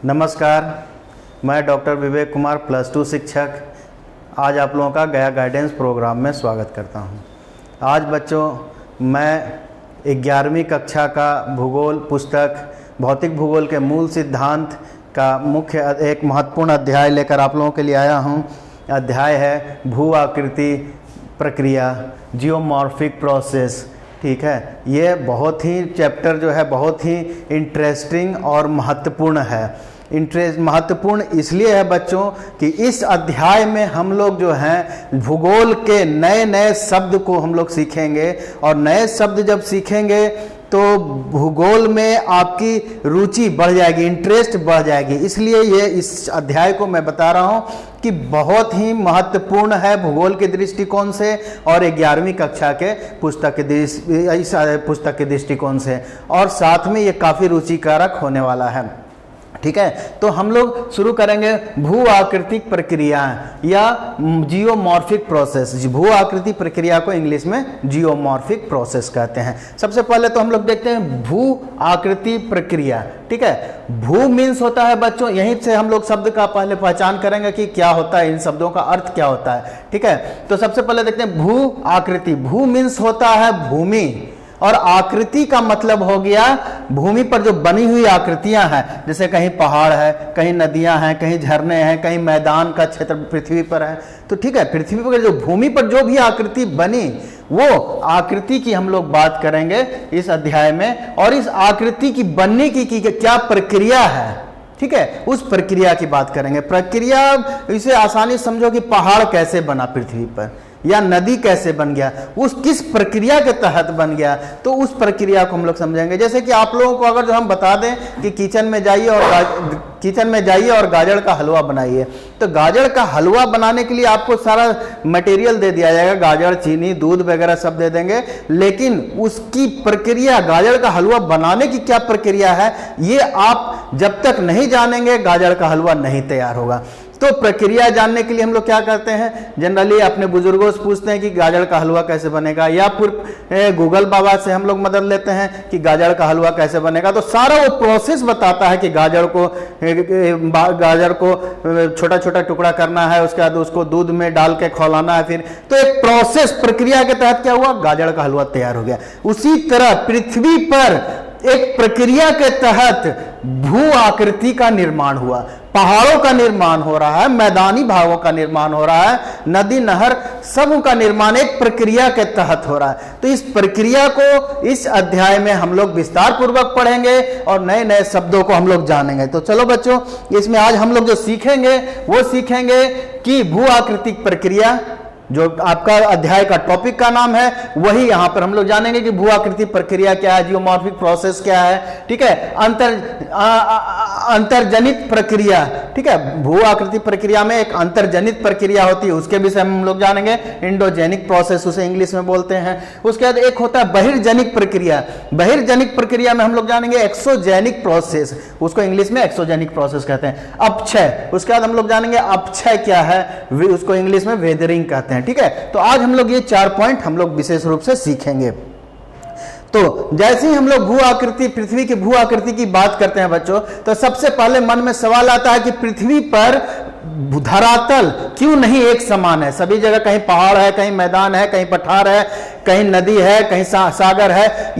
नमस्कार, मैं डॉक्टर विवेक कुमार +2 शिक्षक आज आप लोगों का गया गाइडेंस प्रोग्राम में स्वागत करता हूं। आज बच्चों मैं 11वीं कक्षा का भूगोल पुस्तक भौतिक भूगोल के मूल सिद्धांत का मुख्य एक महत्वपूर्ण अध्याय लेकर आप लोगों के लिए आया हूं। अध्याय है भू आकृति प्रक्रिया, जियोमॉर्फिक प्रोसेस। ठीक है, ये बहुत ही चैप्टर जो है बहुत ही इंटरेस्टिंग और महत्वपूर्ण है। महत्वपूर्ण इसलिए है बच्चों कि इस अध्याय में हम लोग जो हैं भूगोल के नए नए शब्द को हम लोग सीखेंगे, और नए शब्द जब सीखेंगे तो भूगोल में आपकी रुचि बढ़ जाएगी, इंटरेस्ट बढ़ जाएगी। इसलिए ये इस अध्याय को मैं बता रहा हूँ कि बहुत ही महत्वपूर्ण है भूगोल के दृष्टिकोण से और 11वीं कक्षा के पुस्तक के दृष्टिकोण से, और साथ में ये काफ़ी रुचिकारक होने वाला है। ठीक है, तो हम लोग शुरू करेंगे भू आकृतिक प्रक्रिया या जियोमॉर्फिक प्रोसेस। भू आकृति प्रक्रिया को इंग्लिश में जियोमॉर्फिक प्रोसेस कहते हैं। सबसे पहले तो हम लोग देखते हैं भू आकृति प्रक्रिया। ठीक है, भू मीन्स होता है बच्चों, यहीं से हम लोग शब्द का पहले पहचान करेंगे कि क्या होता है, इन शब्दों का अर्थ क्या होता है। ठीक है, तो सबसे पहले देखते हैं भू आकृति। भू मीन्स होता है भूमि, और आकृति का मतलब हो गया भूमि पर जो बनी हुई आकृतियां हैं, जैसे कहीं पहाड़ है, कहीं नदियां हैं, कहीं झरने हैं, कहीं मैदान का क्षेत्र पृथ्वी पर है। तो ठीक है, पृथ्वी पर जो भूमि पर जो भी आकृति बनी वो आकृति की हम लोग बात करेंगे इस अध्याय में, और इस आकृति की बनने की क्या प्रक्रिया है। ठीक है, उस प्रक्रिया की बात करेंगे। प्रक्रिया इसे आसानी समझो कि पहाड़ कैसे बना पृथ्वी पर, या नदी कैसे बन गया, उस किस प्रक्रिया के तहत बन गया, तो उस प्रक्रिया को हम लोग समझेंगे। जैसे कि आप लोगों को अगर जो हम बता दें कि किचन में जाइए और गाजर का हलवा बनाइए, तो गाजर का हलवा बनाने के लिए आपको सारा मटेरियल दे दिया जाएगा, गाजर, चीनी, दूध वगैरह सब दे देंगे, लेकिन उसकी प्रक्रिया, गाजर का हलवा बनाने की क्या प्रक्रिया है, ये आप जब तक नहीं जानेंगे गाजर का हलवा नहीं तैयार होगा। तो प्रक्रिया जानने के लिए हम लोग क्या करते हैं, जनरली अपने बुजुर्गों से पूछते हैं कि गाजर का हलवा कैसे बनेगा, या फिर गूगल बाबा से हम लोग मदद लेते हैं कि गाजर का हलवा कैसे बनेगा। तो सारा वो प्रोसेस बताता है कि गाजर को छोटा छोटा टुकड़ा करना है, उसके बाद उसको दूध में डाल के खौलाना है, फिर तो एक प्रोसेस प्रक्रिया के तहत क्या हुआ, गाजर का हलवा तैयार हो गया। उसी तरह पृथ्वी पर एक प्रक्रिया के तहत भू आकृति का निर्माण हुआ, पहाड़ों का निर्माण हो रहा है, मैदानी भागों का निर्माण हो रहा है, नदी नहर सब का निर्माण एक प्रक्रिया के तहत हो रहा है। तो इस प्रक्रिया को इस अध्याय में हम लोग विस्तार पूर्वक पढ़ेंगे और नए नए शब्दों को हम लोग जानेंगे। तो चलो बच्चों, इसमें आज हम लोग जो सीखेंगे वो सीखेंगे कि भू आकृतिक प्रक्रिया, जो आपका अध्याय का टॉपिक का नाम है, वही यहां पर हम लोग जानेंगे कि भू आकृति प्रक्रिया क्या है, जियोमॉर्फिक प्रोसेस क्या है। ठीक है, अंतर्जनित प्रक्रिया। ठीक है, भू आकृति प्रक्रिया में एक अंतर्जनित प्रक्रिया होती है, उसके विषय में हम लोग जानेंगे। इंडोजेनिक प्रोसेस उसे इंग्लिश में बोलते हैं। उसके बाद एक होता है बहिर्जनिक प्रक्रिया। बहिर्जनिक प्रक्रिया में हम लोग जानेंगे एक्सोजेनिक प्रोसेस, उसको इंग्लिश में एक्सोजेनिक प्रोसेस कहते हैं। अपक्षय, उसके बाद हम लोग जानेंगे अपक्षय क्या है, उसको इंग्लिश में वेदरिंग कहते हैं। ठीक है, तो आज हम लोग ये 4 पॉइंट हम लोग विशेष रूप से सीखेंगे। तो जैसे ही हम लोग भू आकृति, पृथ्वी की भू आकृति की बात करते हैं बच्चों, तो सबसे पहले मन में सवाल आता है कि पृथ्वी पर धरातल क्यों नहीं एक समान है। सभी जगह कहीं पहाड़ है, कहीं मैदान है, कहीं पठार है, कहीं नदी है, कहीं सागर है।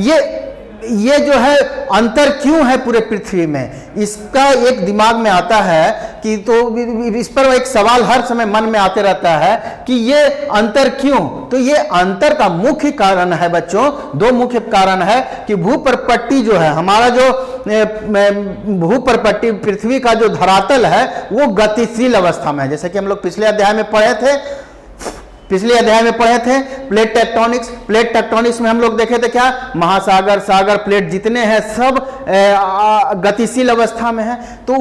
ये जो है अंतर क्यों है पूरे पृथ्वी में, इसका एक दिमाग में आता है कि, तो इस पर एक सवाल हर समय मन में आते रहता है कि ये अंतर क्यों। तो ये अंतर का मुख्य कारण है बच्चों, 2 मुख्य कारण है कि भूप्रपट्टी जो है, हमारा जो भूप्रपट्टी पृथ्वी का जो धरातल है वो गतिशील अवस्था में है। जैसे कि हम लोग पिछले अध्याय में पढ़े थे प्लेट टेक्टोनिक्स। प्लेट टेक्टोनिक्स में हम लोग देखे थे क्या, महासागर, सागर, प्लेट जितने हैं सब गतिशील अवस्था में है। तो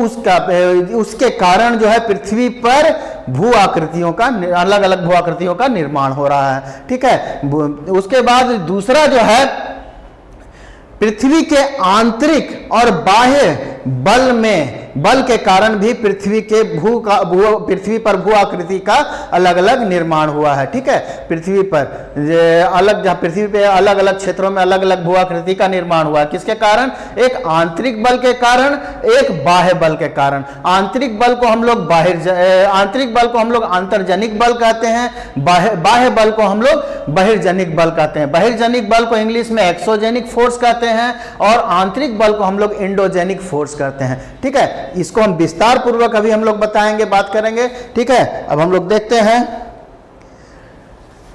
उसके कारण जो है पृथ्वी पर भू आकृतियों का, अलग अलग भू आकृतियों का निर्माण हो रहा है। ठीक है, उसके बाद दूसरा जो है, पृथ्वी के आंतरिक और बाह्य बल में बल के कारण भी पृथ्वी के पृथ्वी पर भू आकृति का अलग अलग निर्माण हुआ है। ठीक है, पृथ्वी पर पृथ्वी पे अलग अलग क्षेत्रों में अलग अलग भू आकृति का निर्माण हुआ है। किसके कारण? एक आंतरिक बल के कारण, एक बाह्य बल के कारण। आंतरिक बल को हम लोग आंतरजनिक बल कहते हैं, बाह्य बल को हम लोग बहिर्जनिक बल कहते हैं। बहिर्जनिक बल को इंग्लिश में एक्सोजेनिक फोर्स कहते हैं और आंतरिक बल को हम लोग एंडोजेनिक फोर्स कहते हैं। ठीक है, इसको हम विस्तार पूर्वक अभी हम लोग बताएंगे, बात करेंगे। ठीक है, अब हम लोग देखते हैं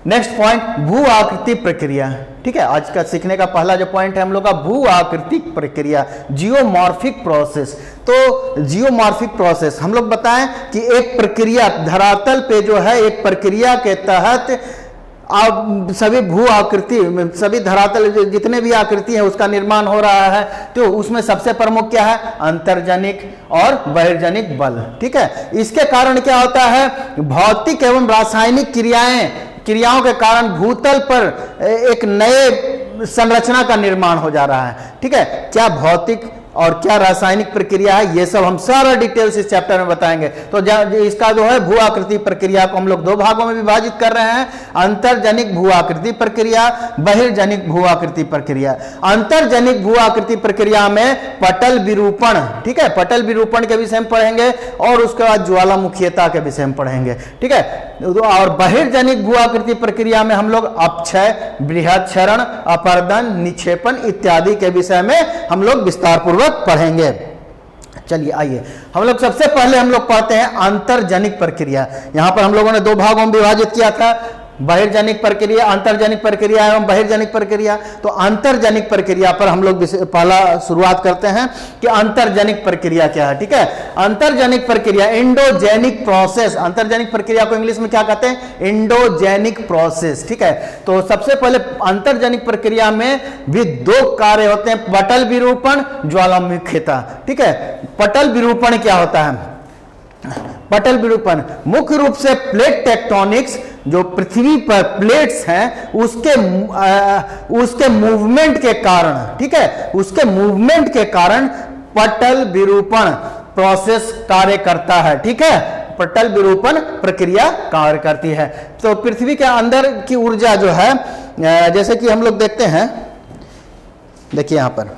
नेक्स्ट पॉइंट, भू आकृति प्रक्रिया। ठीक है, आज का सीखने का पहला जो पॉइंट है हम लोग का भू आकृतिक प्रक्रिया, जियोमॉर्फिक प्रोसेस। तो जियोमॉर्फिक प्रोसेस हम लोग बताएं कि एक प्रक्रिया धरातल पे जो है, एक प्रक्रिया के तहत अब सभी भू आकृति, सभी धरातल जितने भी आकृति है उसका निर्माण हो रहा है। तो उसमें सबसे प्रमुख क्या है? अंतर्जनिक और बहिर्जनिक बल। ठीक है, इसके कारण क्या होता है? भौतिक एवं रासायनिक क्रियाओं के कारण भूतल पर एक नए संरचना का निर्माण हो जा रहा है। ठीक है, क्या भौतिक और क्या रासायनिक प्रक्रिया है, ये सब हम सारा डिटेल्स इस चैप्टर में बताएंगे। तो इसका जो है भू आकृति प्रक्रिया को हम लोग दो भागों में विभाजित कर रहे हैं, अंतर्जनिक भू आकृति प्रक्रिया, बहिर्जनिक भू आकृति प्रक्रिया। अंतर्जनिक भू आकृति प्रक्रिया में पटल विरूपण, ठीक है, पटल विरूपण के विषय में पढ़ेंगे और उसके बाद ज्वालामुखीयता के विषय में पढ़ेंगे। ठीक है, और बहिर्जनिक भू आकृति प्रक्रिया में हम लोग अपक्षय, बृहत्क्षरण, अपर्दन, निक्षेपण इत्यादि के विषय में हम लोग विस्तार पूर्वक पढ़ेंगे। चलिए आइए, हम लोग सबसे पहले हम लोग पढ़ते हैं अंतर्जनिक प्रक्रिया। यहां पर हम लोगों ने दो भागों में विभाजित किया था, बहिर्जनिक प्रक्रिया, अंतर्जनिक प्रक्रिया एवं बहिर्जनिक प्रक्रिया। तो अंतर्जनिक प्रक्रिया पर हम लोग पहला शुरुआत करते हैं कि अंतर्जनिक प्रक्रिया क्या है। ठीक है, अंतर्जनिक प्रक्रिया, एंडोजेनिक प्रोसेस। अंतर्जनिक प्रक्रिया को इंग्लिश में क्या कहते हैं? Endogenic process. ठीक है, तो सबसे पहले अंतर्जनिक प्रक्रिया में भी दो कार्य होते हैं, पटल विरूपण, ज्वालामुखीयता। ठीक है, पटल विरूपण क्या होता है? पटल विरूपण मुख्य रूप से प्लेट टेक्टोनिक्स, जो पृथ्वी पर प्लेट्स हैं उसके मूवमेंट के कारण, ठीक है, उसके मूवमेंट के कारण पटल विरूपण प्रोसेस कार्य करता है। ठीक है, पटल विरूपण प्रक्रिया कार्य करती है। तो पृथ्वी के अंदर की ऊर्जा जो है, जैसे कि हम लोग देखते हैं, देखिए यहां पर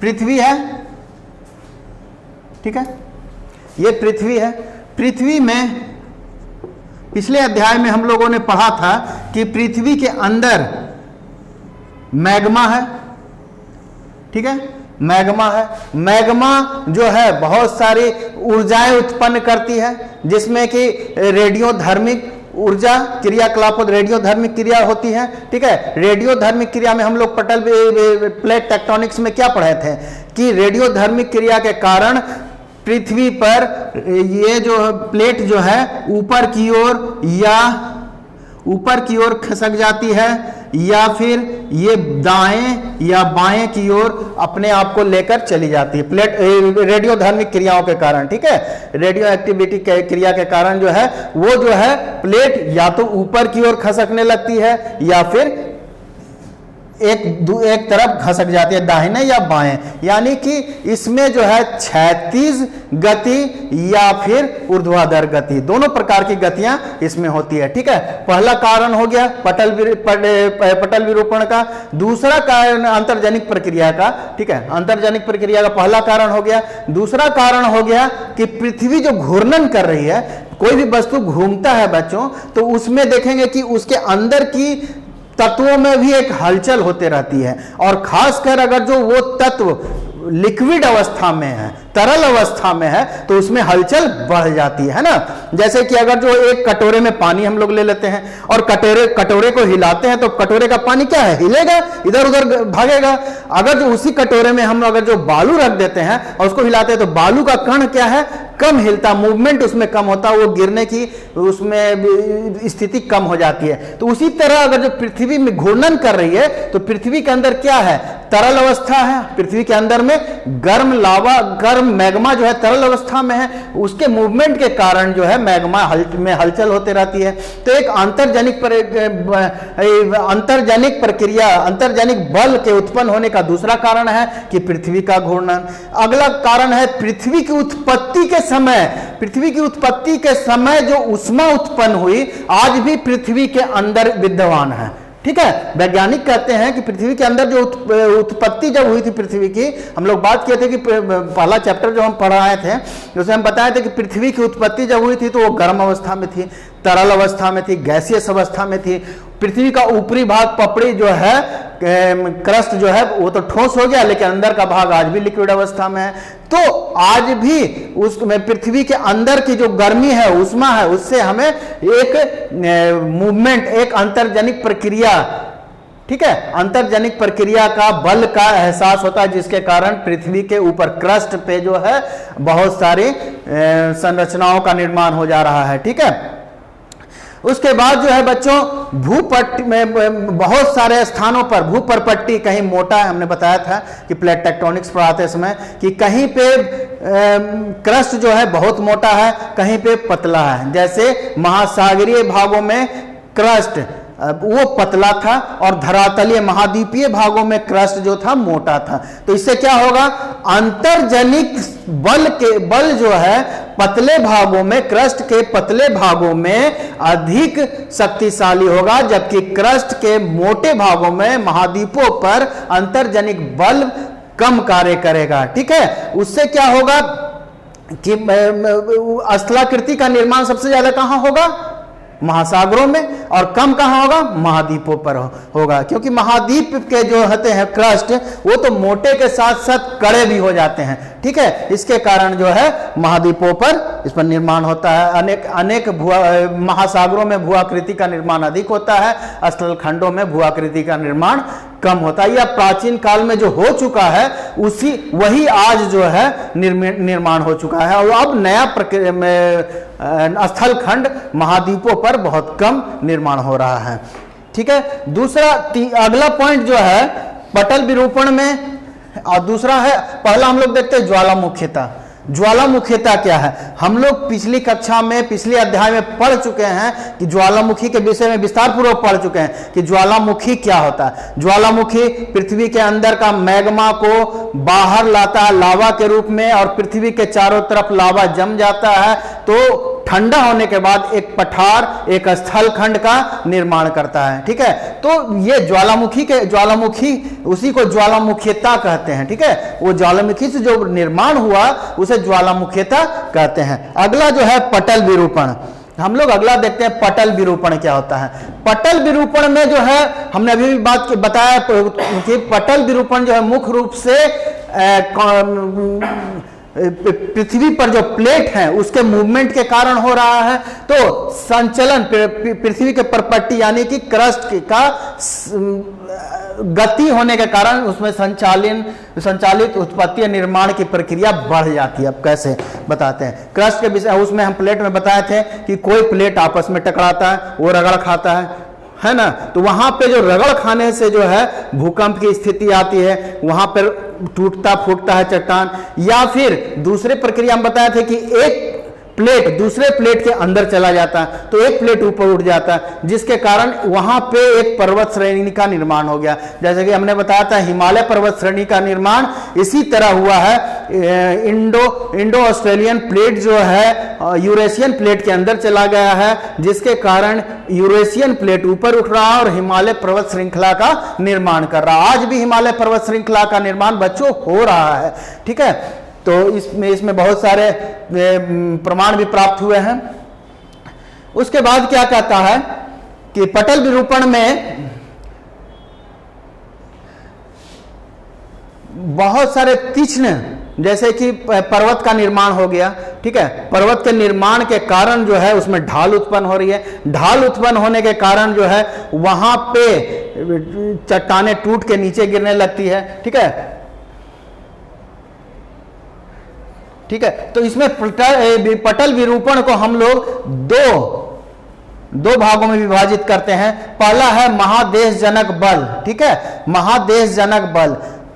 पृथ्वी है। ठीक है, ये पृथ्वी है। पृथ्वी में पिछले अध्याय में हम लोगों ने पढ़ा था कि पृथ्वी के अंदर मैग्मा है। ठीक है, मैग्मा है। मैग्मा जो है बहुत सारी ऊर्जाएं उत्पन्न करती है, जिसमें कि रेडियोधर्मिक ऊर्जा क्रियाकलाप, रेडियोधर्मिक क्रिया होती है। ठीक है, रेडियोधर्मिक क्रिया में हम लोग प्लेट टेक्टोनिक्स में क्या पढ़े थे कि रेडियोधर्मिक क्रिया के कारण पृथ्वी पर ये जो प्लेट जो है ऊपर की ओर खिसक जाती है, या फिर ये दाएं या बाएं की ओर अपने आप को लेकर चली जाती है, प्लेट रेडियोधर्मिक क्रियाओं के कारण। ठीक है, रेडियो एक्टिविटी क्रिया के कारण जो है वो जो है प्लेट या तो ऊपर की ओर खसकने लगती है या फिर एक तरफ खसक जाती है, दाहिने या बाएं। यानी कि इसमें जो है क्षैतिज गति या फिर ऊर्ध्वाधर गति, दोनों प्रकार की गतियां इसमें होती है। ठीक है, पहला कारण हो गया पटल विरूपण का। दूसरा कारण अंतर्जनिक प्रक्रिया का। ठीक है, अंतर्जनिक प्रक्रिया का पहला कारण हो गया। दूसरा कारण हो गया कि पृथ्वी जो घूर्णन कर रही है, कोई भी वस्तु घूमता है बच्चों, तो उसमें देखेंगे कि उसके अंदर की तत्वों में भी एक हलचल होते रहती है, और खासकर अगर जो वो तत्व लिक्विड अवस्था में है, तरल अवस्था में है, तो उसमें हलचल बढ़ जाती है ना। जैसे कि अगर जो एक कटोरे में पानी हम लोग ले लेते हैं और कटोरे को हिलाते हैं, तो कटोरे का पानी क्या है? हिलेगा, इधर उधर भागेगा। अगर जो उसी कटोरे में हम अगर जो बालू रख देते हैं और उसको हिलाते हैं, तो बालू का कण क्या है? कम हिलता, मूवमेंट उसमें कम होता, वो गिरने की उसमें स्थिति कम हो जाती है। तो उसी तरह अगर जो पृथ्वी में घूर्णन कर रही है, तो पृथ्वी के अंदर क्या है? तरल अवस्था है, पृथ्वी के अंदर में गर्म लावा, गर्म मैग्मा जो है तरल अवस्था में है, उसके मूवमेंट के कारण जो है मैग्मा में हलचल होते रहती है। तो एक अंतर्जनिक प्रक्रिया, अंतर्जनिक बल के उत्पन्न होने का दूसरा कारण है कि पृथ्वी का घूर्णन। अगला कारण है पृथ्वी की उत्पत्ति के समय, पृथ्वी की उत्पत्ति के समय जो ऊष्मा उत्पन्न हुई आज भी पृथ्वी के अंदर विद्यमान है। ठीक है, वैज्ञानिक कहते हैं कि पृथ्वी के अंदर जो उत्पत्ति जब हुई थी पृथ्वी की, हम लोग बात किए थे कि पहला चैप्टर जो हम पढ़ाए थे उसमें हम बताए थे कि पृथ्वी की उत्पत्ति जब हुई थी तो वो गर्म अवस्था में थी, तरल अवस्था में थी, गैसियस अवस्था में थी। पृथ्वी का ऊपरी भाग, पपड़ी जो है, क्रस्ट जो है वो तो ठोस हो गया, लेकिन अंदर का भाग आज भी लिक्विड अवस्था में है। तो आज भी उसमें पृथ्वी के अंदर की जो गर्मी है, ऊष्मा है, उससे हमें एक मूवमेंट, एक अंतर्जनिक प्रक्रिया, ठीक है, अंतर्जनिक प्रक्रिया का बल का एहसास होता है, जिसके कारण पृथ्वी के ऊपर क्रस्ट पे जो है बहुत सारी संरचनाओं का निर्माण हो जा रहा है। ठीक है, उसके बाद जो है बच्चों भूपट्टी में बहुत सारे स्थानों पर भूपरपट्टी कहीं मोटा है, हमने बताया था कि प्लेट टेक्टोनिक्स पढ़ाते समय कि कहीं पे क्रस्ट जो है बहुत मोटा है, कहीं पे पतला है। जैसे महासागरीय भागों में क्रस्ट वो पतला था और धरातलीय महाद्वीपीय भागों में क्रस्ट जो था मोटा था। तो इससे क्या होगा, अंतर्जनिक बल जो है पतले भागों में, क्रस्ट के पतले भागों में अधिक शक्तिशाली होगा, जबकि क्रस्ट के मोटे भागों में, महाद्वीपों पर अंतर्जनिक बल कम कार्य करेगा। ठीक है, उससे क्या होगा कि स्थलाकृति का निर्माण सबसे ज्यादा कहां होगा, महासागरों में, और कम कहां होगा, महाद्वीपों पर होगा, क्योंकि महाद्वीप के जो होते हैं क्रस्ट वो तो मोटे के साथ साथ कड़े भी हो जाते हैं। ठीक है, इसके कारण जो है महाद्वीपों पर इस पर निर्माण होता है। अनेक महासागरों में भूआकृति का निर्माण अधिक होता है, स्थल खंडों में भूआकृति का निर्माण कम होता है। या प्राचीन काल में जो हो चुका है वही आज जो है निर्माण हो चुका है, और अब नया स्थल खंड महाद्वीपों पर बहुत कम निर्माण हो रहा है। ठीक है, अगला पॉइंट जो है पटल विरूपण में, और दूसरा है, पहला हम लोग देखते हैं ज्वालामुखीता। ज्वालामुखीता क्या है, हम लोग पिछली कक्षा में, पिछले अध्याय में पढ़ चुके हैं कि ज्वालामुखी के विषय में विस्तार पूर्वक पढ़ चुके हैं कि ज्वालामुखी क्या होता है। ज्वालामुखी पृथ्वी के अंदर का मैग्मा को बाहर लाता है लावा के रूप में, और पृथ्वी के चारों तरफ लावा जम जाता है, तो ठंडा होने के बाद एक पठार, एक स्थल खंड का निर्माण करता है। ठीक है, तो ये ज्वालामुखी उसी को ज्वालामुखीता कहते हैं। ठीक है, वो ज्वालामुखी से जो निर्माण हुआ उसे ज्वालामुखीता कहते हैं। अगला जो है पटल विरूपण, हम लोग अगला देखते हैं पटल विरूपण क्या होता है। पटल विरूपण में जो है हमने अभी भी बताया कि पटल विरूपण जो है मुख्य रूप से पृथ्वी पर जो प्लेट है उसके मूवमेंट के कारण हो रहा है। तो संचलन पृथ्वी के परपट्टी यानी कि क्रस्ट का गति होने के कारण उसमें संचालित उत्पत्ति निर्माण की प्रक्रिया बढ़ जाती है। अब कैसे बताते हैं, क्रस्ट के विषय उसमें हम प्लेट में बताए थे कि कोई प्लेट आपस में टकराता है, वो रगड़ खाता है ना, तो वहां पे जो रगड़ खाने से जो है भूकंप की स्थिति आती है, वहां पर टूटता फूटता है चट्टान। या फिर दूसरे प्रक्रिया हम बताए थे कि एक प्लेट दूसरे प्लेट के अंदर चला जाता है, तो एक प्लेट ऊपर उठ जाता है, जिसके कारण वहां पे एक पर्वत श्रेणी का निर्माण हो गया। जैसे कि हमने बताया था हिमालय पर्वत श्रेणी का निर्माण इसी तरह हुआ है। इंडो ऑस्ट्रेलियन प्लेट जो है यूरेशियन प्लेट के अंदर चला गया है, जिसके कारण यूरेशियन प्लेट ऊपर उठ रहा है और हिमालय पर्वत श्रृंखला का निर्माण कर रहा है। आज भी हिमालय पर्वत श्रृंखला का निर्माण बच्चों हो रहा है। ठीक है, तो इसमें बहुत सारे प्रमाण भी प्राप्त हुए हैं। उसके बाद क्या कहता है कि पटल विरूपण में बहुत सारे तीक्ष्ण, जैसे कि पर्वत का निर्माण हो गया। ठीक है, पर्वत के निर्माण के कारण जो है उसमें ढाल उत्पन्न हो रही है। ढाल उत्पन्न होने के कारण जो है वहां पे चट्टानें टूट के नीचे गिरने लगती है। ठीक है, तो इसमें पटल विरूपण को हम लोग दो भागों में विभाजित करते हैं। पहला है महादेशजनक बल। ठीक है, महादेशजनक बल,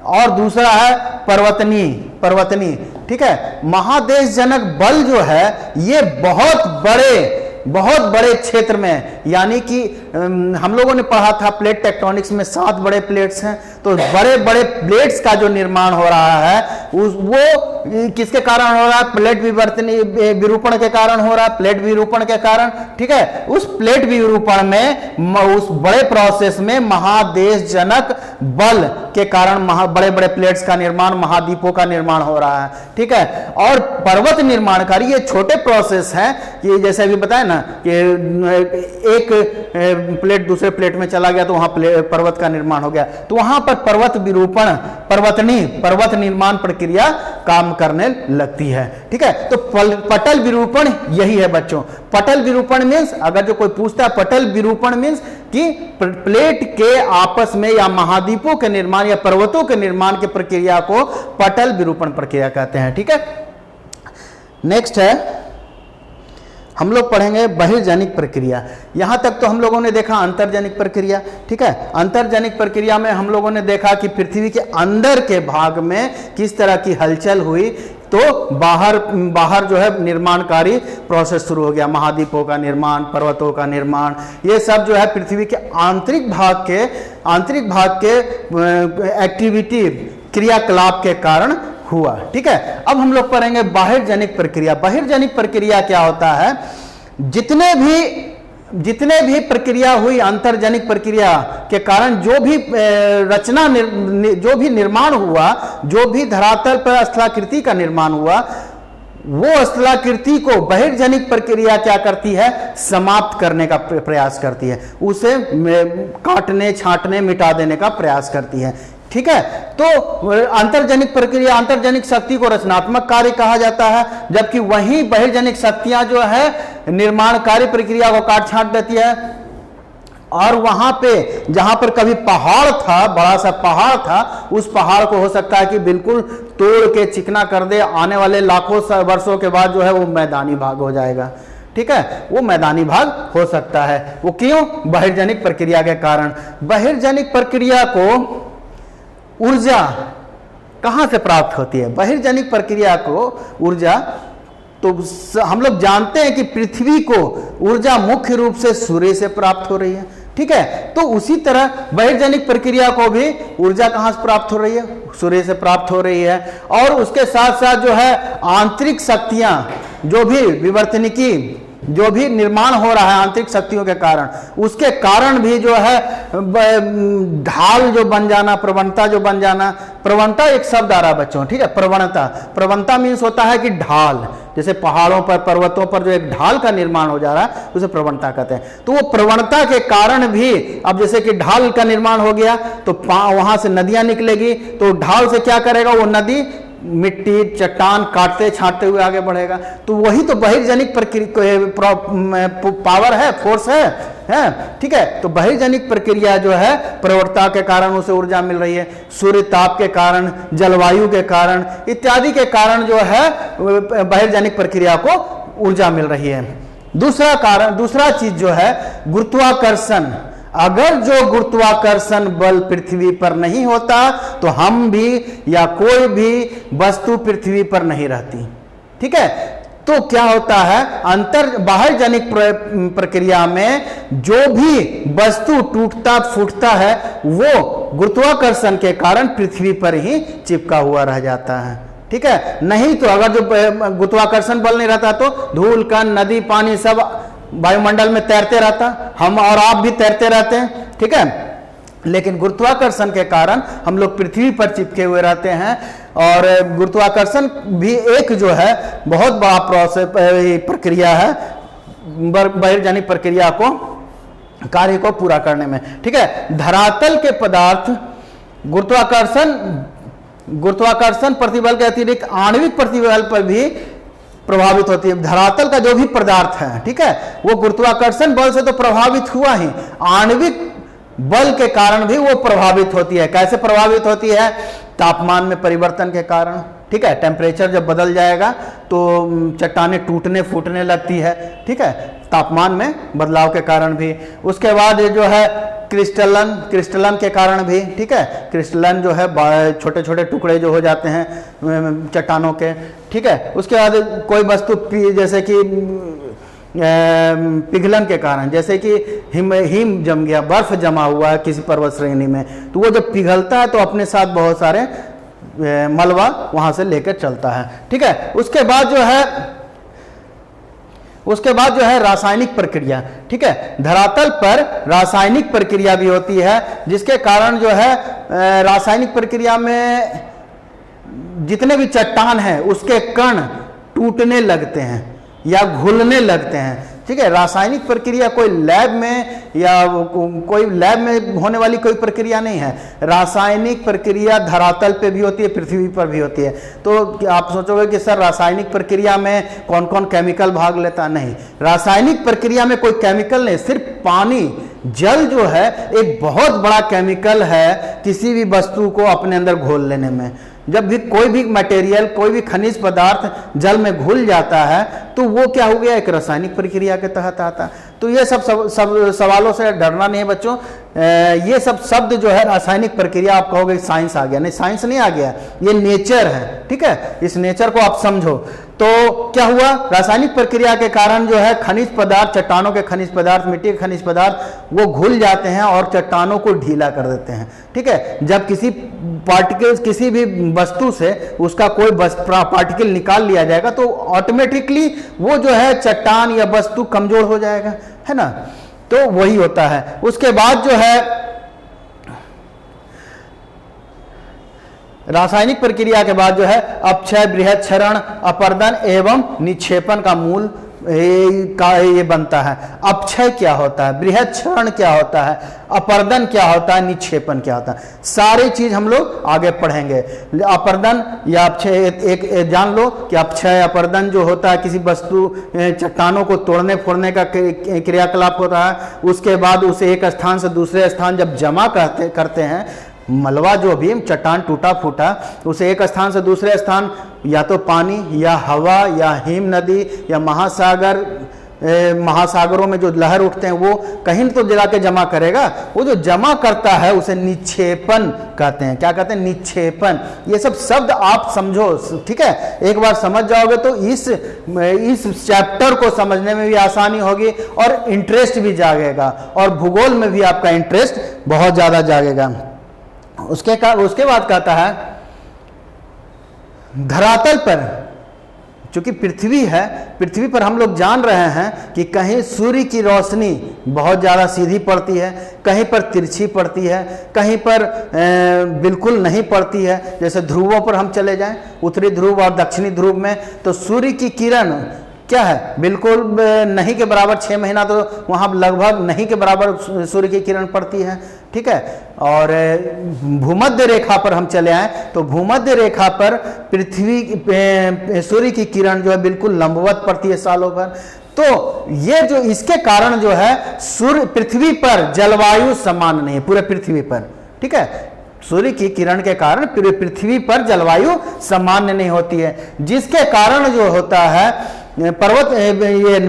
और दूसरा है पर्वतनी। ठीक है, महादेश जनक बल जो है ये बहुत बड़े क्षेत्र में, यानी कि हम लोगों ने पढ़ा था प्लेट टेक्टोनिक्स में 7 बड़े प्लेट्स हैं, तो बड़े बड़े प्लेट्स का जो निर्माण हो रहा है वो किसके कारण हो रहा है? प्लेट विरूपण के कारण हो रहा है, प्लेट विरूपण के कारण। ठीक है, उस प्लेट विरूपण में, उस बड़े प्रोसेस में महादेश जनक बल के कारण बड़े बड़े प्लेट्स का निर्माण, महाद्वीपों का निर्माण हो रहा है। ठीक है, और पर्वत निर्माणकारी ये छोटे प्रोसेस हैं कि जैसे अभी बताया ना कि एक प्लेट दूसरे प्लेट में चला गया तो वहां पर्वत का निर्माण हो गया, तो वहां पर पर्वत निर्माण प्रक्रिया काम करने लगती है। ठीक है, तो पटल विरूपण यही है बच्चों। पटल विरूपण मीन्स, अगर जो कोई पूछता है पटल विरूपण मीन्स कि प्लेट के आपस में या महाद्वीपों के निर्माण या पर्वतों के निर्माण की प्रक्रिया को पटल विरूपण प्रक्रिया कहते हैं। ठीक है, नेक्स्ट है हम लोग पढ़ेंगे बहिर्जनिक प्रक्रिया। यहां तक तो हम लोगों ने देखा अंतर्जनिक प्रक्रिया। ठीक है, अंतर्जनिक प्रक्रिया में हम लोगों ने देखा कि पृथ्वी के अंदर के भाग में किस तरह की हलचल हुई, तो बाहर जो है निर्माणकारी प्रोसेस शुरू हो गया, महाद्वीपों का निर्माण, पर्वतों का निर्माण, ये सब जो है पृथ्वी के आंतरिक भाग के एक्टिविटी, क्रियाकलाप के कारण हुआ। ठीक है, अब हम लोग पढ़ेंगे बहिर्जनिक प्रक्रिया। बहिर्जनिक प्रक्रिया क्या होता है? जितने भी प्रक्रिया हुई अंतर्जनिक प्रक्रिया के कारण जो भी निर्माण हुआ, जो भी धरातल पर स्थलाकृति का निर्माण हुआ, वो स्थलाकृति को बहिर्जनिक प्रक्रिया क्या करती है? समाप्त करने का प्रयास करती है, उसे काटने, छांटने, मिटा देने का प्रयास करती है। ठीक है, तो अंतर्जनिक प्रक्रिया, अंतर्जनिक शक्ति को रचनात्मक कार्य कहा जाता है, जबकि वही बहिर्जनिक शक्तियां जो है निर्माणकारी प्रक्रिया को काट छांट देती है। और वहां पे जहां पर कभी पहाड़ था, बड़ा सा पहाड़ था, उस पहाड़ को हो सकता है कि बिल्कुल तोड़ के चिकना कर दे, आने वाले लाखों वर्षों के बाद जो है वो मैदानी भाग हो जाएगा। ठीक है, वो मैदानी भाग हो सकता है। वो क्यों? बहिर्जनिक प्रक्रिया के कारण। बहिर्जनिक प्रक्रिया को ऊर्जा कहां से प्राप्त होती है? बहिर्जनिक प्रक्रिया को ऊर्जा, तो हम लोग जानते हैं कि पृथ्वी को ऊर्जा मुख्य रूप से सूर्य से प्राप्त हो रही है। ठीक है, तो उसी तरह बहिर्जनिक प्रक्रिया को भी ऊर्जा कहां से प्राप्त हो रही है? सूर्य से प्राप्त हो रही है। और उसके साथ साथ जो है आंतरिक शक्तियां, जो भी विवर्तनिकी, जो भी निर्माण हो रहा है आंतरिक शक्तियों के कारण, उसके कारण भी जो है ढाल जो बन जाना, प्रवणता जो बन जाना। प्रवणता एक शब्द आ रहा है बच्चों। ठीक है, प्रवणता मीन्स होता है कि ढाल, जैसे पहाड़ों पर, पर्वतों पर जो एक ढाल का निर्माण हो जा रहा है उसे प्रवणता कहते हैं। तो वो प्रवणता के कारण भी, अब जैसे कि ढाल का निर्माण हो गया तो वहां से नदियां निकलेगी, तो ढाल से क्या करेगा? वो नदी मिट्टी, चट्टान काटते छांटते हुए आगे बढ़ेगा। तो वही तो बहिर्जनिक पावर है, फोर्स है। ठीक है, तो बहिर्जनिक प्रक्रिया जो है प्रवणता के कारण उसे ऊर्जा मिल रही है, सूर्य ताप के कारण, जलवायु के कारण इत्यादि के कारण जो है बहिर्जनिक प्रक्रिया को ऊर्जा मिल रही है। दूसरा चीज जो है गुरुत्वाकर्षण। अगर जो गुरुत्वाकर्षण बल पृथ्वी पर नहीं होता तो हम भी या कोई भी वस्तु पृथ्वी पर नहीं रहती। ठीक है, तो क्या होता है? बहिर्जनिक प्रक्रिया में जो भी वस्तु टूटता फूटता है वो गुरुत्वाकर्षण के कारण पृथ्वी पर ही चिपका हुआ रह जाता है। ठीक है, नहीं तो अगर जो गुरुत्वाकर्षण बल नहीं रहता तो धूल, कण, नदी, पानी सब वायुमंडल में तैरते रहता, हम और आप भी तैरते रहते हैं। ठीक है, लेकिन गुरुत्वाकर्षण के कारण हम लोग पृथ्वी पर चिपके हुए रहते हैं। और गुरुत्वाकर्षण भी एक जो है बहुत बड़ा प्रक्रिया है बहिर्जनिक प्रक्रिया को, कार्य को पूरा करने में। ठीक है, धरातल के पदार्थ गुरुत्वाकर्षण प्रतिबल के अतिरिक्त आणविक प्रतिबल पर भी प्रभावित होती है। धरातल का जो भी पदार्थ है, ठीक है, वो गुरुत्वाकर्षण बल से तो प्रभावित हुआ ही, आणविक बल के कारण भी वो प्रभावित होती है। कैसे प्रभावित होती है? तापमान में परिवर्तन के कारण। ठीक है, टेम्परेचर जब बदल जाएगा तो चट्टानें टूटने फूटने लगती है। ठीक है, तापमान में बदलाव के कारण भी। उसके बाद जो है क्रिस्टलन के कारण भी, ठीक है, क्रिस्टलन जो है छोटे छोटे टुकड़े जो हो जाते हैं चट्टानों के, ठीक है। उसके बाद कोई वस्तु जैसे कि पिघलन के कारण, जैसे कि हिम जम गया, बर्फ जमा हुआ है किसी पर्वत श्रेणी में, तो वो जब पिघलता है तो अपने साथ बहुत सारे मलबा वहां से लेकर चलता है, ठीक है। उसके बाद जो है रासायनिक प्रक्रिया, ठीक है, धरातल पर रासायनिक प्रक्रिया भी होती है, जिसके कारण जो है रासायनिक प्रक्रिया में जितने भी चट्टान हैं उसके कण टूटने लगते हैं या घुलने लगते हैं, ठीक है। रासायनिक प्रक्रिया कोई लैब में या कोई लैब में होने वाली कोई प्रक्रिया नहीं है। रासायनिक प्रक्रिया धरातल पे भी होती है, पृथ्वी पर भी होती है। तो आप सोचोगे कि सर रासायनिक प्रक्रिया में कौन कौन केमिकल भाग लेता, नहीं, रासायनिक प्रक्रिया में कोई केमिकल नहीं, सिर्फ पानी, जल जो है एक बहुत बड़ा केमिकल है किसी भी वस्तु को अपने अंदर घोल लेने में। जब भी कोई भी मटेरियल, कोई भी खनिज पदार्थ जल में घुल जाता है तो वो क्या हो गया, एक रासायनिक प्रक्रिया के तहत आता। तो ये सब सवालों से डरना नहीं है बच्चों। ये सब शब्द जो है रासायनिक प्रक्रिया, आप कहोगे साइंस आ गया, नहीं, साइंस नहीं आ गया, ये नेचर है, ठीक है। इस नेचर को आप समझो। तो क्या हुआ, रासायनिक प्रक्रिया के कारण जो है खनिज पदार्थ, चट्टानों के खनिज पदार्थ, मिट्टी के खनिज पदार्थ वो घुल जाते हैं और चट्टानों को ढीला कर देते हैं, ठीक है। जब किसी पार्टिकल्स, किसी भी वस्तु से उसका कोई पार्टिकल निकाल लिया जाएगा तो ऑटोमेटिकली वो जो है चट्टान या वस्तु कमजोर हो जाएगा, है ना। तो वही होता है। उसके बाद जो है रासायनिक प्रक्रिया के बाद जो है अपक्षय, बृहत क्षरण, अपरदन एवं निक्षेपण का मूल ये बनता है। अपक्षय क्या होता है, बृहत क्षरण क्या होता है, अपरदन क्या होता है, निक्षेपण क्या होता है, सारी चीज हम लोग आगे पढ़ेंगे। अपरदन या अपक्षय एक जान लो कि अपक्षय अपरदन जो होता है किसी वस्तु, चट्टानों को तोड़ने फोड़ने का क्रियाकलाप होता है। उसके बाद उसे एक स्थान से दूसरे स्थान जब जमा करते हैं, मलबा जो भी चट्टान टूटा फूटा, उसे एक स्थान से दूसरे स्थान, या तो पानी या हवा या हिम नदी या महासागरों में जो लहर उठते हैं वो कहीं तो जला के जमा करेगा। वो जो जमा करता है उसे निक्षेपण कहते हैं। क्या कहते हैं, निक्षेपण। ये सब शब्द आप समझो, ठीक है। एक बार समझ जाओगे तो इस चैप्टर को समझने में भी आसानी होगी और इंटरेस्ट भी जागेगा, और भूगोल में भी आपका इंटरेस्ट बहुत ज्यादा जागेगा। उसके बाद कहता है धरातल पर, चूंकि पृथ्वी है, पृथ्वी पर हम लोग जान रहे हैं कि कहीं सूर्य की रोशनी बहुत ज़्यादा सीधी पड़ती है, कहीं पर तिरछी पड़ती है, कहीं पर बिल्कुल नहीं पड़ती है। जैसे ध्रुवों पर हम चले जाएं, उत्तरी ध्रुव और दक्षिणी ध्रुव में, तो सूर्य की किरण क्या है, बिल्कुल नहीं के बराबर, 6 महीना तो वहाँ लगभग नहीं के बराबर सूर्य की किरण पड़ती है, ठीक है। और भूमध्य रेखा पर हम चले आए तो भूमध्य रेखा पर पृथ्वी सूर्य की किरण जो है बिल्कुल लंबवत पड़ती है सालों भर। तो ये जो इसके कारण जो है सूर्य, पृथ्वी पर जलवायु समान नहीं है पूरे पृथ्वी पर, ठीक है। सूर्य की किरण के कारण पूरे पृथ्वी पर जलवायु सामान्य नहीं होती है, जिसके कारण जो होता है पर्वत, ये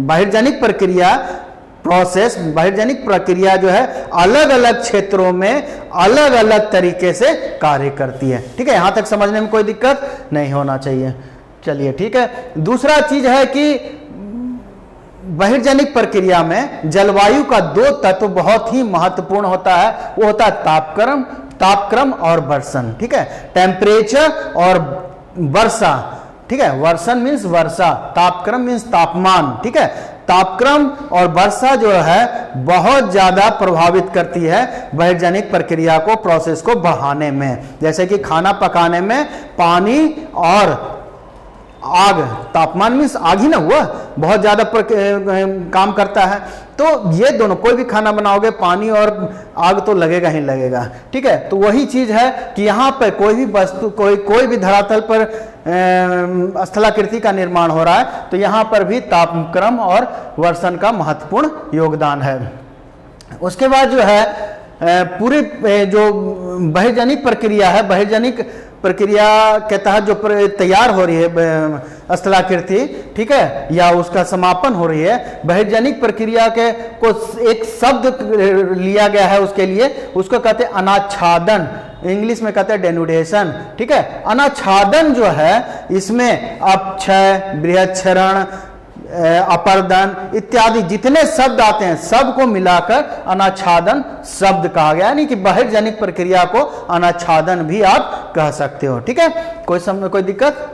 बहिर्जनिक प्रक्रिया प्रोसेस, बहिर्जनिक प्रक्रिया जो है अलग अलग क्षेत्रों में अलग अलग तरीके से कार्य करती है, ठीक है। यहां तक समझने में कोई दिक्कत नहीं होना चाहिए। चलिए, ठीक है। दूसरा चीज है कि बहिर्जनिक प्रक्रिया में जलवायु का 2 तत्व बहुत ही महत्वपूर्ण होता है। वो होता है तापक्रम और वर्षण, ठीक है। टेम्परेचर और वर्षा, ठीक है। वर्षण मीन्स वर्षा, तापक्रम मीन्स तापमान, ठीक है। तापक्रम और वर्षा जो है बहुत ज्यादा प्रभावित करती है बहिर्जनिक प्रक्रिया को, प्रोसेस को बढ़ाने में। जैसे कि खाना पकाने में पानी और आग, तापमान मीन्स आग ही ना हुआ, बहुत ज्यादा काम करता है। तो ये दोनों, कोई भी खाना बनाओगे पानी और आग तो लगेगा ही लगेगा, ठीक है। तो वही चीज है कि यहाँ पर कोई भी वस्तु, कोई भी धरातल पर स्थलाकृति का निर्माण हो रहा है तो यहाँ पर भी तापक्रम और वर्षण का महत्वपूर्ण योगदान है। उसके बाद जो है पूरी जो बहिर्जनिक प्रक्रिया है, बहिर्जनिक प्रक्रिया के तहत जो तैयार हो रही है स्थलाकृति, ठीक है, या उसका समापन हो रही है, बहिर्जनिक प्रक्रिया के को एक शब्द लिया गया है उसके लिए, उसको कहते हैं अनाच्छादन, इंग्लिश में कहते हैं डेनुडेशन, ठीक है। अनाच्छादन जो है इसमें अपक्षय, बृहच्छरण, अपर्दन इत्यादि जितने शब्द आते हैं सबको मिलाकर अनाच्छादन शब्द कहा गया, यानी कि बहिर्जनिक प्रक्रिया को अनाच्छादन भी आप कह सकते हो, ठीक है। कोई दिक्कत?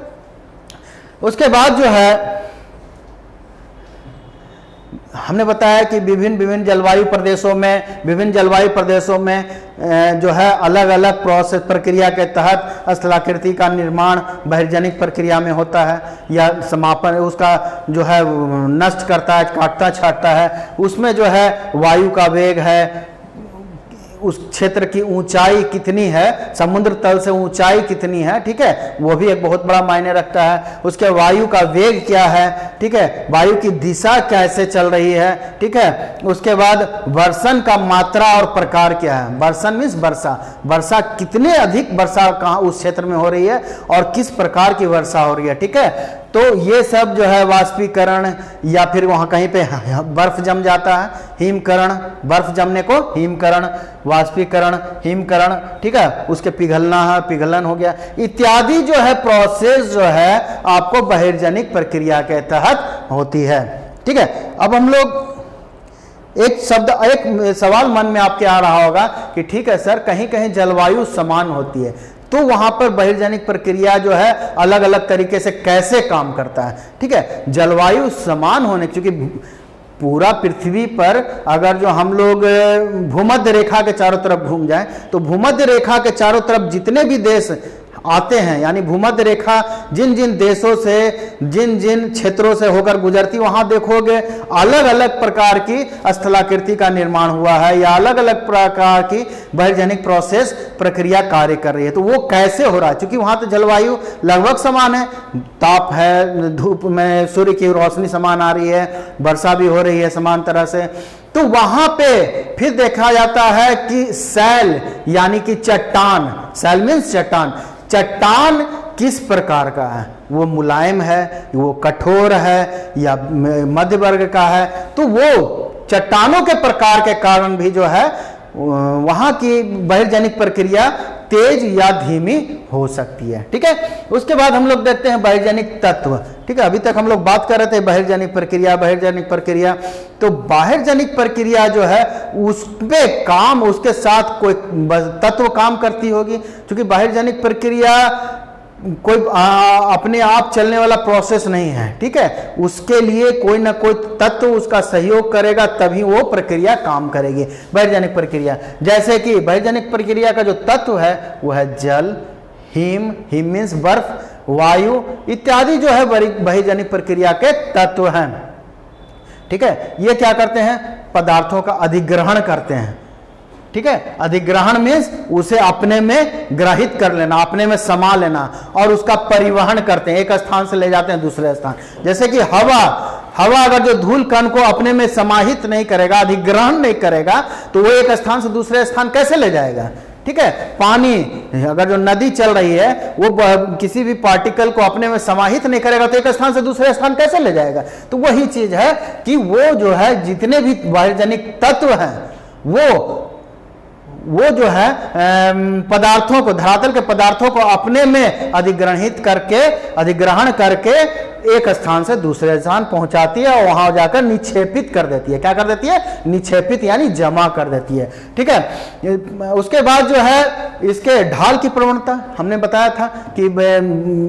उसके बाद जो है हमने बताया कि विभिन्न जलवायु प्रदेशों में जो है अलग अलग प्रोसेस प्रक्रिया के तहत स्थलाकृति का निर्माण बहिर्जनिक प्रक्रिया में होता है, या समापन उसका जो है नष्ट करता है, काटता छाटता है। उसमें जो है वायु का वेग है, उस क्षेत्र की ऊंचाई कितनी है, समुद्र तल से ऊंचाई कितनी है, ठीक है, वो भी एक बहुत बड़ा मायने रखता है। उसके वायु का वेग क्या है, ठीक है, वायु की दिशा कैसे चल रही है, ठीक है। उसके बाद वर्षण का मात्रा और प्रकार क्या है, वर्षण मीन्स वर्षा कितने अधिक वर्षा कहाँ उस क्षेत्र में हो रही है और किस प्रकार की वर्षा हो रही है, ठीक है। तो ये सब जो है वाष्पीकरण, या फिर वहाँ कहीं पे बर्फ जम जाता है, हिमकरण, बर्फ जमने को हिमकरण, वाष्पीकरण, हिमकरण, ठीक है, उसके पिघलन हो गया, इत्यादि जो है प्रोसेस जो है आपको बहिर्जनिक प्रक्रिया के तहत होती है, ठीक है। अब हम लोग एक सवाल मन में आपके आ रहा होगा कि ठीक है सर, कहीं कहीं जलवायु समान होती है, तो वहां पर बहिर्जनिक प्रक्रिया जो है अलग अलग तरीके से कैसे काम करता है, ठीक है। जलवायु समान होने, क्योंकि पूरा पृथ्वी पर अगर जो हम लोग भूमध्य रेखा के चारों तरफ घूम जाएं, तो भूमध्य रेखा के चारों तरफ जितने भी देश आते हैं, यानी भूमध्य रेखा जिन जिन देशों से, जिन जिन क्षेत्रों से होकर गुजरती, वहां देखोगे अलग अलग प्रकार की स्थलाकृति का निर्माण हुआ है, या अलग अलग प्रकार की बहिर्जनिक प्रोसेस प्रक्रिया कार्य कर रही है। तो वो कैसे हो रहा है, क्योंकि वहां तो जलवायु लगभग समान है, ताप है, धूप में सूर्य की रोशनी समान आ रही है, वर्षा भी हो रही है समान तरह से। तो वहां पे फिर देखा जाता है कि सैल यानी कि चट्टान, सैल मीन्स चट्टान किस प्रकार का है, वो मुलायम है, वो कठोर है, या मध्य वर्ग का है। तो वो चट्टानों के प्रकार के कारण भी जो है वहां की बहिर्जनिक प्रक्रिया तेज या धीमी हो सकती है, ठीक है। उसके बाद हम लोग देखते हैं बहिर्जनिक तत्व, ठीक है। अभी तक हम लोग बात कर रहे थे बहिर्जनिक प्रक्रिया, तो बहिर्जनिक प्रक्रिया जो है उस पे काम, उसके साथ कोई तत्व काम करती होगी, क्योंकि बहिर्जनिक प्रक्रिया कोई अपने आप चलने वाला प्रोसेस नहीं है, ठीक है। उसके लिए कोई ना कोई तत्व उसका सहयोग करेगा, तभी वो प्रक्रिया काम करेगी, बहिर्जनिक प्रक्रिया। जैसे कि बहिर्जनिक प्रक्रिया का जो तत्व है वो है जल, हिम मीन्स बर्फ, वायु इत्यादि जो है बहिर्जनिक प्रक्रिया के तत्व हैं, ठीक है। ये क्या करते हैं, पदार्थों का अधिग्रहण करते हैं, ठीक है। अधिग्रहण मीन्स उसे अपने में ग्रहित कर लेना, अपने में समा लेना, और उसका परिवहन करते हैं, एक स्थान से ले जाते हैं दूसरे स्थान। जैसे कि हवा अगर जो धूल कण को अपने में समाहित नहीं करेगा, अधिग्रहण नहीं करेगा, तो वो एक स्थान से दूसरे स्थान कैसे ले जाएगा, ठीक है। पानी, अगर जो नदी चल रही है वो किसी भी पार्टिकल को अपने में समाहित नहीं करेगा, तो एक स्थान से दूसरे स्थान कैसे ले जाएगा। तो वही चीज है कि वो जो है जितने भी बहिर्जनिक तत्व हैं वो जो है पदार्थों को, धरातल के पदार्थों को अपने में अधिग्रहण करके एक स्थान से दूसरे स्थान पहुंचाती है, और वहां जाकर निक्षेपित कर देती है। क्या कर देती है, निक्षेपित यानी जमा कर देती है, ठीक है। उसके बाद जो है इसके ढाल की प्रवणता, हमने बताया था कि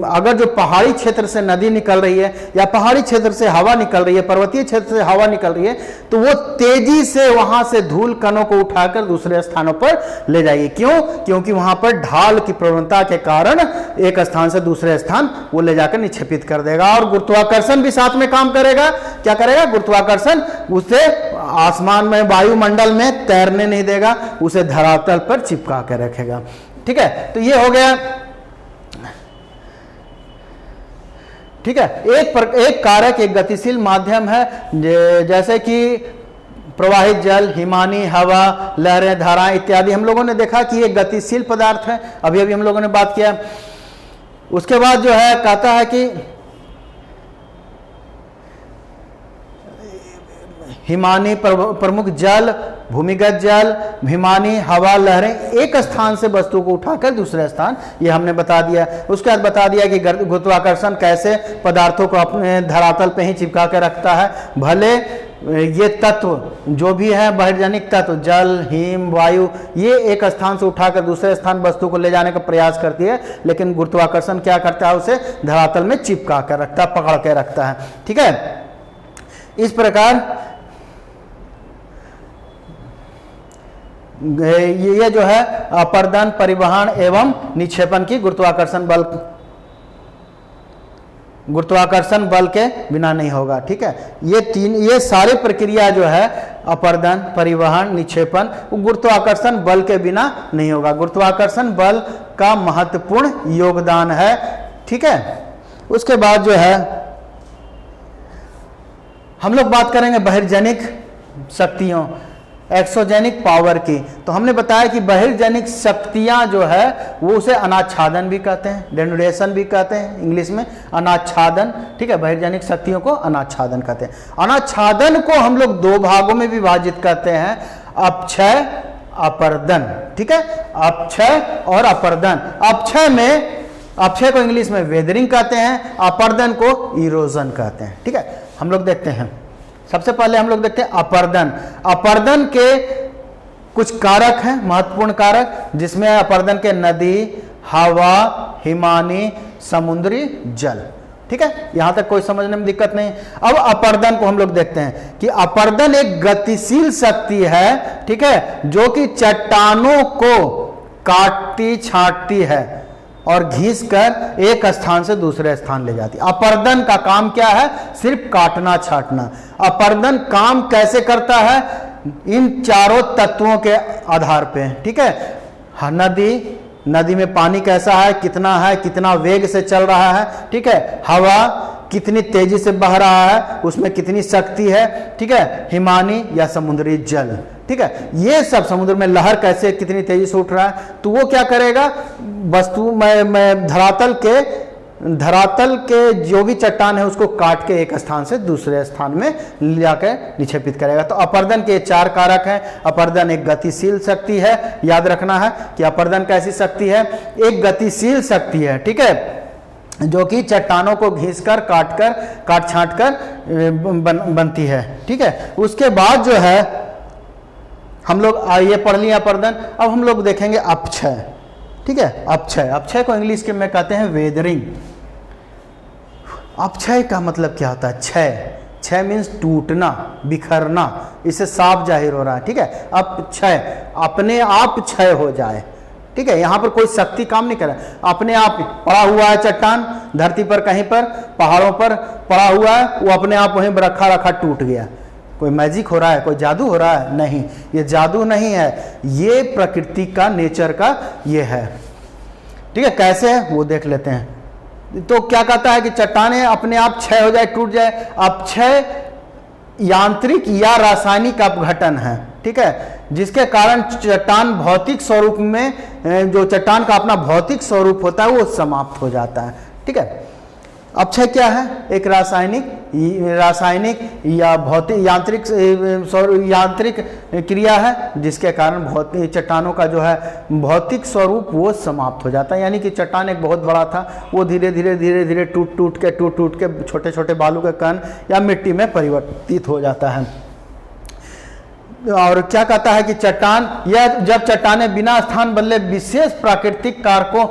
अगर जो पहाड़ी क्षेत्र से नदी निकल रही है, या पहाड़ी क्षेत्र से हवा निकल रही है, पर्वतीय क्षेत्र से हवा निकल रही है, तो वो तेजी से वहां से धूल कणों को उठाकर दूसरे स्थानों पर ले जाएगी। क्यों, क्योंकि वहां पर ढाल की प्रवणता के कारण एक स्थान से दूसरे स्थान वो ले जाकर निक्षेपित कर देगा। और गुरुत्वाकर्षण भी साथ में काम करेगा। क्या करेगा, गुरुत्वाकर्षण उसे आसमान में, वायुमंडल में तैरने नहीं देगा, उसे धरातल पर चिपका के रखेगा, ठीक है। तो ये हो गया, ठीक है। एक कारक, एक गतिशील माध्यम है, जैसे कि प्रवाहित जल, हिमानी हवा, लहरें, धाराएं इत्यादि। हम लोगों ने देखा कि ये गतिशील पदार्थ है, अभी हम लोगों ने बात किया। उसके बाद जो है कहता है कि हिमानी प्रमुख जल, भूमिगत जल, हिमानी हवा, लहरें एक स्थान से वस्तु को उठाकर दूसरे स्थान, ये हमने बता दिया। उसके बाद बता दिया कि गुरुत्वाकर्षण कैसे पदार्थों को अपने धरातल पे ही चिपका के रखता है। भले ये तत्व जो भी है बहिर्जनिक तत्व, जल, हिम, वायु, ये एक स्थान से उठाकर दूसरे स्थान वस्तु को ले जाने का प्रयास करती है, लेकिन गुरुत्वाकर्षण क्या करता है, उसे धरातल में चिपका कर रखता है, पकड़ के रखता है। ठीक है, इस प्रकार ये जो है अपर्दन, परिवहन एवं निक्षेपण की गुरुत्वाकर्षण बल के बिना नहीं होगा। ठीक है, ये सारी प्रक्रिया जो है अपर्दन, परिवहन, निक्षेपण, गुरुत्वाकर्षण बल के बिना नहीं होगा। गुरुत्वाकर्षण बल का महत्वपूर्ण योगदान है। ठीक है, उसके बाद जो है हम लोग बात करेंगे बहिर्जनिक शक्तियों, एक्सोजेनिक पावर की। तो हमने बताया कि बहिर्जनिक शक्तियां जो है वो उसे अनाच्छादन भी कहते हैं, डेनुडेशन भी कहते हैं इंग्लिश में, अनाच्छादन। ठीक है, बहिर्जनिक शक्तियों को अनाच्छादन कहते हैं। अनाच्छादन को हम लोग दो भागों में विभाजित करते हैं, अपक्षय, अपर्दन। ठीक है, अपक्षय और अपर्दन। अपक्षय को इंग्लिश में वेदरिंग कहते हैं, अपर्दन को इरोजन कहते हैं। ठीक है, हम लोग देखते हैं, सबसे पहले हम लोग देखते हैं अपर्दन। अपर्दन के कुछ कारक हैं, महत्वपूर्ण कारक, जिसमें अपर्दन के नदी, हवा, हिमानी, समुद्री जल। ठीक है, यहां तक कोई समझने में दिक्कत नहीं। अब अपर्दन को हम लोग देखते हैं कि अपर्दन एक गतिशील शक्ति है। ठीक है, जो कि चट्टानों को काटती छांटती है और घिस कर एक स्थान से दूसरे स्थान ले जाती है। अपर्दन का काम क्या है? सिर्फ काटना छाटना। अपर्दन काम कैसे करता है? इन चारों तत्वों के आधार पे। ठीक है, नदी में पानी कैसा है, कितना वेग से चल रहा है। ठीक है, हवा कितनी तेजी से बह रहा है, उसमें कितनी शक्ति है। ठीक है, हिमानी या समुद्री जल। ठीक है, ये सब, समुद्र में लहर कैसे कितनी तेजी से उठ रहा है, तो वो क्या करेगा, वस्तु में धरातल के जो भी चट्टान है उसको काट के एक स्थान से दूसरे स्थान में ले जाकर निक्षेपित करेगा। तो अपर्दन के चार कारक हैं। अपर्दन एक गतिशील शक्ति है, याद रखना है कि अपर्दन कैसी शक्ति है, एक गतिशील शक्ति है। ठीक है, जो कि चट्टानों को घिसकर काट छांट कर बनती है। ठीक है, उसके बाद जो है हम लोग ये पढ़ लिया अपर्दन। अब हम लोग देखेंगे अपक्षय। ठीक है, अपक्षय को इंग्लिश के में कहते हैं वेदरिंग। अपक्षय का मतलब क्या होता है? क्षय मीन्स टूटना, बिखरना, इससे साफ जाहिर हो रहा है। ठीक है, अपक्षय अपने आप क्षय हो जाए। ठीक है, यहां पर कोई शक्ति काम नहीं कर रहा, अपने आप पड़ा हुआ है चट्टान धरती पर, कहीं पर पहाड़ों पर पड़ा हुआ है, वो अपने आप वहीं रखा टूट गया। कोई मैजिक हो रहा है, कोई जादू हो रहा है? नहीं, ये जादू नहीं है, ये प्रकृति का, नेचर का ये है। ठीक है, कैसे है वो देख लेते हैं। तो क्या कहता है कि चट्टानें अपने आप क्षय हो जाए, टूट जाए। अपक्षय यांत्रिक या रासायनिक अपघटन है। ठीक है, जिसके कारण चट्टान भौतिक स्वरूप में, जो चट्टान का अपना भौतिक स्वरूप होता है वो समाप्त हो जाता है। ठीक है, अपक्षय क्या है? एक रासायनिक या भौतिक यांत्रिक क्रिया है, जिसके कारण भौतिक चट्टानों का जो है भौतिक स्वरूप वो समाप्त हो जाता है। यानी कि चट्टान एक बहुत बड़ा था, वो धीरे धीरे टूट के छोटे छोटे बालू के कण या मिट्टी में परिवर्तित हो जाता है। और क्या कहता है कि चट्टान, या जब चट्टानें बिना स्थान बदले विशेष प्राकृतिक कारकों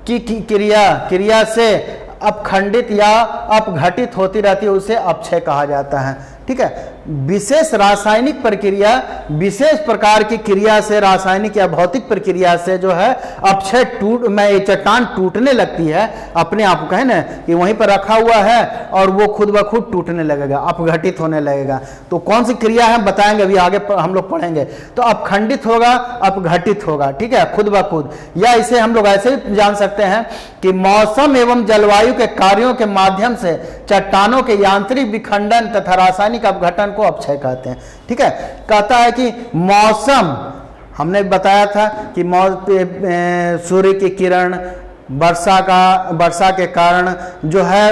की क्रिया से अपखंडित या अपघटित होती रहती है, उसे अपक्षय कहा जाता है। ठीक है, विशेष रासायनिक प्रक्रिया, विशेष प्रकार की क्रिया से, रासायनिक या भौतिक प्रक्रिया से जो है अपक्षय चट्टान टूटने लगती है। अपने आप कहे ना कि वहीं पर रखा हुआ है और वो खुद ब खुद टूटने लगेगा, अपघटित होने लगेगा। तो कौन सी क्रिया है बताएंगे, अभी आगे हम लोग पढ़ेंगे। तो अपखंडित होगा, अपघटित होगा। ठीक है, खुद ब खुद, या इसे हम लोग ऐसे भी जान सकते हैं कि मौसम एवं जलवायु के कार्यों के माध्यम से चट्टानों के यांत्रिक विखंडन तथा रासायनिक अपघटन को अपक्षय कहते हैं। ठीक है, कहता है कि मौसम, हमने बताया था कि सूर्य की किरण, वर्षा के कारण जो है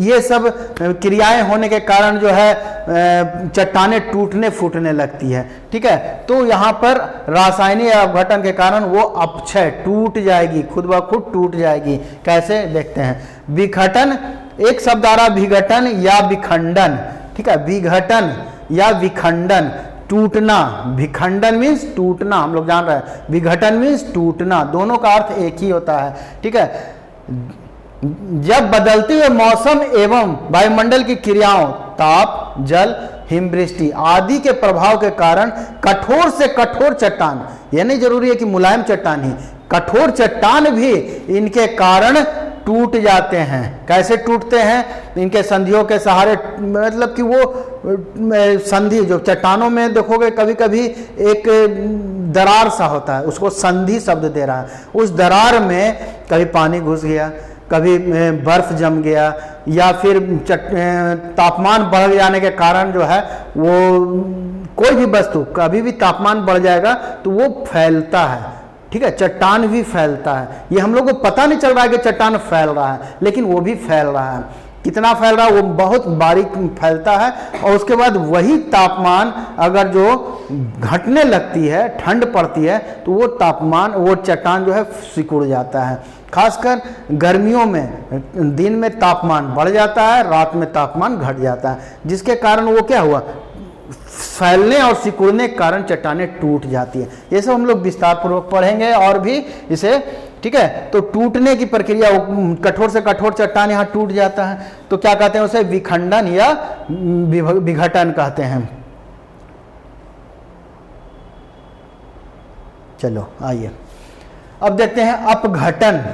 ये सब क्रियाएं होने के कारण जो है चट्टानें टूटने फूटने लगती है। ठीक है, तो यहाँ पर रासायनिक अपघटन के कारण वो अपक्षय टूट जाएगी, खुद ब खुद टूट जाएगी। कैसे देखते हैं। विघटन, एक शब्द आ रहा विघटन या विखंडन। ठीक है, विघटन या विखंडन, टूटना। विखंडन मीन्स टूटना, हम लोग जान रहे हैं। विघटन मीन्स टूटना, दोनों का अर्थ एक ही होता है। ठीक है, जब बदलते हुए मौसम एवं वायुमंडल की क्रियाओं, ताप, जल, हिमवृष्टि आदि के प्रभाव के कारण कठोर से कठोर चट्टान, यह नहीं जरूरी है कि मुलायम चट्टान ही, कठोर चट्टान भी इनके कारण टूट जाते हैं। कैसे टूटते हैं? इनके संधियों के सहारे, मतलब कि वो संधि जो चट्टानों में देखोगे कभी कभी एक दरार सा होता है, उसको संधि शब्द दे रहा है। उस दरार में कभी पानी घुस गया, कभी बर्फ जम गया, या फिर तापमान बढ़ जाने के कारण जो है वो कोई भी वस्तु, कभी भी तापमान बढ़ जाएगा तो वो फैलता है। ठीक है, चट्टान भी फैलता है। ये हम लोग को पता नहीं चल रहा है कि चट्टान फैल रहा है, लेकिन वो भी फैल रहा है। कितना फैल रहा है? वो बहुत बारीक फैलता है, और उसके बाद वही तापमान अगर जो घटने लगती है, ठंड पड़ती है, तो वो तापमान, वो चट्टान जो है सिकुड़ जाता है। खासकर गर्मियों में दिन में तापमान बढ़ जाता है, रात में तापमान घट जाता है, जिसके कारण वो क्या हुआ, फैलने और सिकुड़ने के कारण चट्टानें टूट जाती है। ये सब हम लोग विस्तार पूर्वक पढ़ेंगे और भी इसे। ठीक है, तो टूटने की प्रक्रिया, कठोर से कठोर चट्टान यहाँ टूट जाता है, तो क्या कहते हैं उसे? विखंडन या विघटन कहते हैं। चलो आइए अब देखते हैं अपघटन।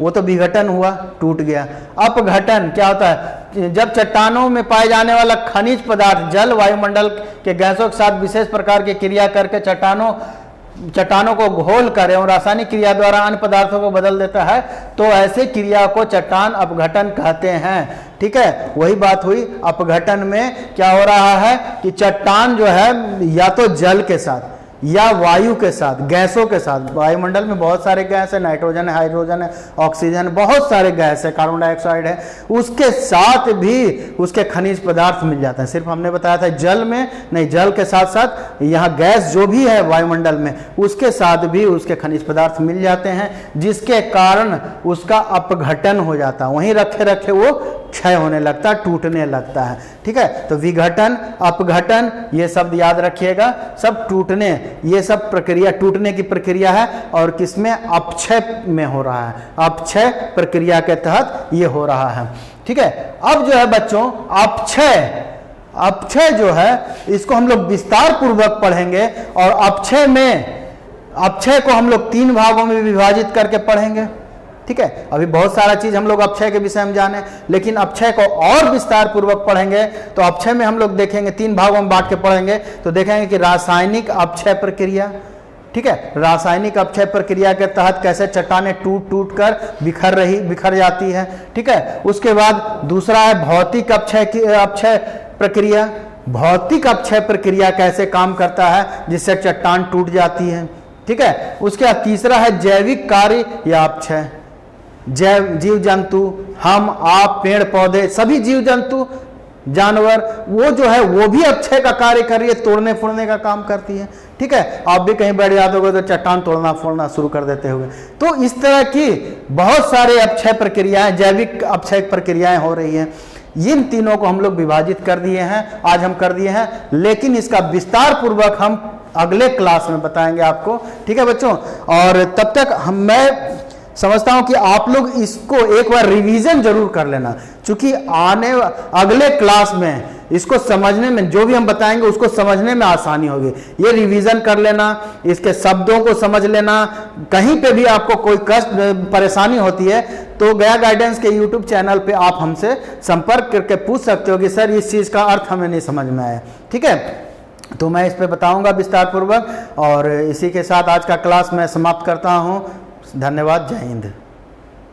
वो तो विघटन हुआ, टूट गया। अपघटन क्या होता है? जब चट्टानों में पाए जाने वाला खनिज पदार्थ जल वायुमंडल के गैसों के साथ विशेष प्रकार की क्रिया करके चट्टानों को घोल कर एवं रासायनिक क्रिया द्वारा अन्य पदार्थों को बदल देता है, तो ऐसे क्रिया को चट्टान अपघटन कहते हैं। ठीक है, वही बात हुई। अपघटन में क्या हो रहा है कि चट्टान जो है या तो जल के साथ या वायु के साथ, गैसों के साथ, वायुमंडल में बहुत सारे गैस है, नाइट्रोजन है, हाइड्रोजन है, ऑक्सीजन, बहुत सारे गैस है, कार्बन डाइऑक्साइड है, उसके साथ भी उसके खनिज पदार्थ मिल जाते हैं। सिर्फ हमने बताया था जल में नहीं, जल के साथ साथ यहाँ गैस जो भी है वायुमंडल में, उसके साथ भी उसके खनिज पदार्थ मिल जाते हैं, जिसके कारण उसका अपघटन हो जाता है। वहीं रखे रखे वो क्षय होने लगता है, टूटने लगता है। ठीक है, तो विघटन, अपघटन, ये शब्द याद रखिएगा। सब टूटने, ये सब प्रक्रिया टूटने की प्रक्रिया है, और किसमें? अपक्षय में हो रहा है। अपक्षय प्रक्रिया के तहत ये हो रहा है। ठीक है, अब जो है बच्चों अपक्षय जो है इसको हम लोग विस्तार पूर्वक पढ़ेंगे, और अपक्षय को हम लोग 3 भागों में विभाजित करके पढ़ेंगे। ठीक है, अभी बहुत सारा चीज हम लोग अपक्षय के विषय में जाने, लेकिन अपक्षय को और विस्तार पूर्वक पढ़ेंगे। तो अपक्षय में हम लोग देखेंगे 3 भागों में बांट के पढ़ेंगे। तो देखेंगे कि रासायनिक अपक्षय प्रक्रिया, ठीक है, रासायनिक अपक्षय प्रक्रिया के तहत कैसे चट्टानें टूट कर बिखर जाती है। ठीक है, उसके बाद दूसरा है भौतिक अपक्षय प्रक्रिया। भौतिक अपक्षय प्रक्रिया कैसे काम करता है जिससे चट्टान टूट जाती है। ठीक है, उसके बाद तीसरा है जैविक कार्य या अपक्षय। जीव जंतु, हम, आप, पेड़ पौधे, सभी जीव जंतु, जानवर, वो जो है वो भी अपक्षय का कार्य कर रही है, तोड़ने फोड़ने का काम करती है। ठीक है, आप भी कहीं बैठ जाते होगे तो चट्टान तोड़ना फोड़ना शुरू कर देते होंगे। तो इस तरह की बहुत सारे अपक्षय प्रक्रियाएं, जैविक अपक्षय प्रक्रियाएं हो रही हैं। इन तीनों को हम लोग विभाजित कर दिए हैं, आज हम कर दिए हैं, लेकिन इसका विस्तार पूर्वक हम अगले क्लास में बताएंगे आपको। ठीक है बच्चों, और तब तक मैं समझता हूं कि आप लोग इसको एक बार रिवीजन जरूर कर लेना, क्योंकि अगले क्लास में इसको समझने में, जो भी हम बताएंगे उसको समझने में आसानी होगी। ये रिवीजन कर लेना, इसके शब्दों को समझ लेना। कहीं पे भी आपको कोई कष्ट परेशानी होती है तो गया गाइडेंस के यूट्यूब चैनल पे आप हमसे संपर्क करके पूछ सकते हो कि सर इस चीज़ का अर्थ हमें नहीं समझ में आया। ठीक है, तो मैं इस पे बताऊंगा विस्तार पूर्वक। और इसी के साथ आज का क्लास मैं समाप्त करता हूं। धन्यवाद, जय हिंद।